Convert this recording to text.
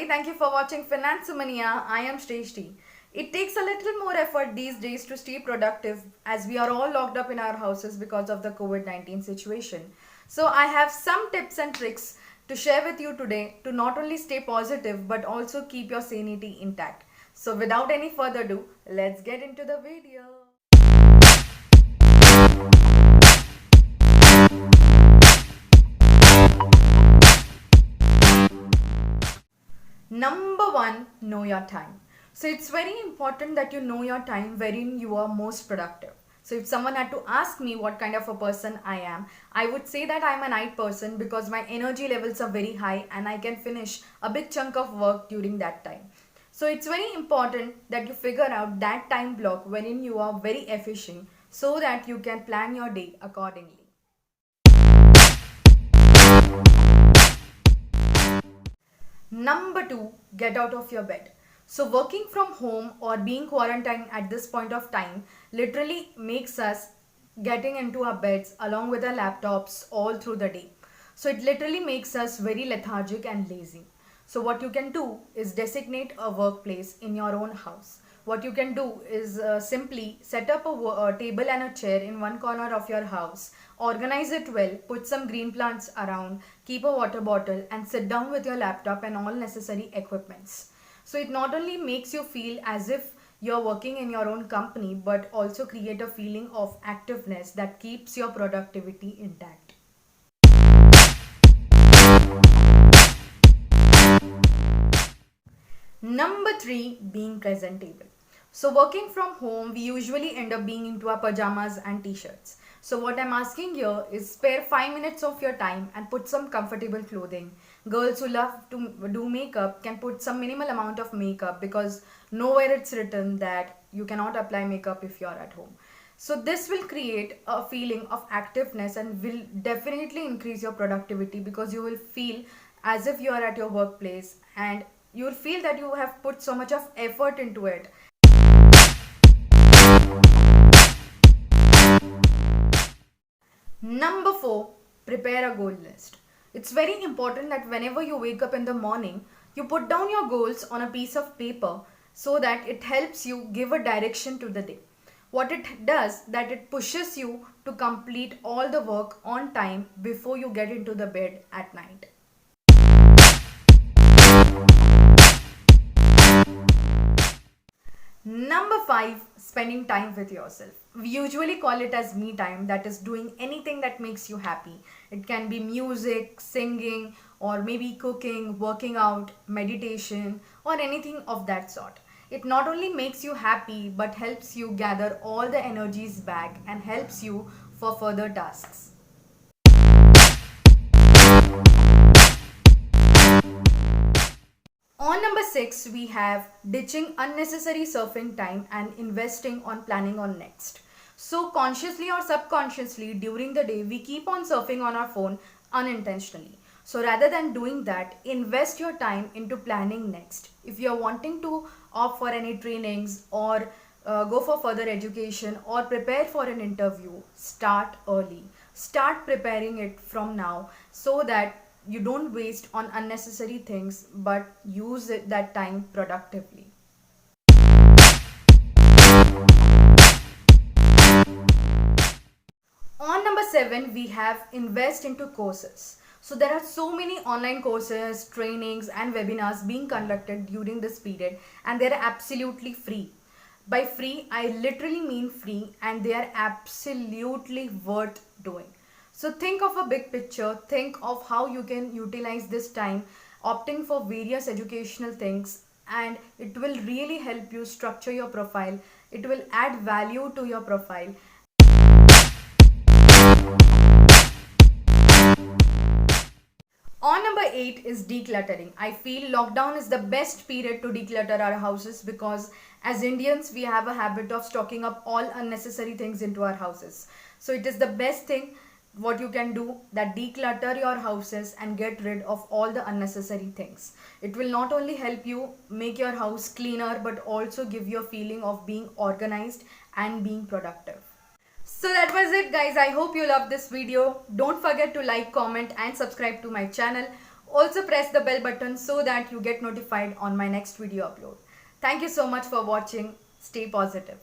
everybody, thank you for watching Finance Mania. I am Shrishti. It takes a little more effort these days to stay productive as we are all locked up in our houses because of the COVID-19 situation. So I have some tips and tricks to share with you today to not only stay positive but also keep your sanity intact. So without any further ado, let's get into the video. Number one, know your time. So it's very important that you know your time wherein you are most productive. So if someone had to ask me what kind of a person I am, I would say that I'm a night person because my energy levels are very high and I can finish a big chunk of work during that time. So it's very important that you figure out that time block wherein you are very efficient so that you can plan your day accordingly. Number two, get out of your bed. So, working from home or being quarantined at this point of time literally makes us getting into our beds along with our laptops all through the day. So, it literally makes us very lethargic and lazy. So, what you can do is designate a workplace in your own house. What you can do is simply set up a table and a chair in one corner of your house, organize it well, put some green plants around, keep a water bottle, and sit down with your laptop and all necessary equipments. So it not only makes you feel as if you're working in your own company, but also create a feeling of activeness that keeps your productivity intact. Number three, being presentable. So working from home, we usually end up being into our pajamas and t-shirts. So what I'm asking here is spare 5 minutes of your time and put some comfortable clothing. Girls who love to do makeup can put some minimal amount of makeup because nowhere it's written that you cannot apply makeup if you're at home. So this will create a feeling of activeness and will definitely increase your productivity because you will feel as if you are at your workplace and you will feel that you have put so much of effort into it. Number four, prepare a goal list. It's very important that whenever you wake up in the morning, you put down your goals on a piece of paper so that it helps you give a direction to the day. What it does that it pushes you to complete all the work on time before you get into the bed at night. Number five, spending time with yourself. We usually call it as me time, that is doing anything that makes you happy. It can be music, singing, or maybe cooking, working out, meditation, or anything of that sort. It not only makes you happy but helps you gather all the energies back and helps you for further tasks. On number six, we have ditching unnecessary surfing time and investing on planning on next. So consciously or subconsciously during the day, we keep on surfing on our phone unintentionally. So rather than doing that, invest your time into planning next. If you're wanting to opt for any trainings or go for further education or prepare for an interview, start early. Start preparing it from now so that you don't waste on unnecessary things but use that time productively. On number seven, we have invest into courses. So there are so many online courses, trainings and webinars being conducted during this period and they're absolutely free. By free, I literally mean free and they are absolutely worth doing. So think of a big picture, think of how you can utilize this time opting for various educational things and it will really help you structure your profile. It will add value to your profile. On number 8 is decluttering. I feel lockdown is the best period to declutter our houses because as Indians we have a habit of stocking up all unnecessary things into our houses. So it is the best thing what you can do that declutter your houses and get rid of all the unnecessary things. It will not only help you make your house cleaner but also give you a feeling of being organized and being productive. So that was it guys. I hope you loved this video. Don't forget to like, comment and subscribe to my channel. Also press the bell button so that you get notified on my next video upload. Thank you so much for watching. Stay positive.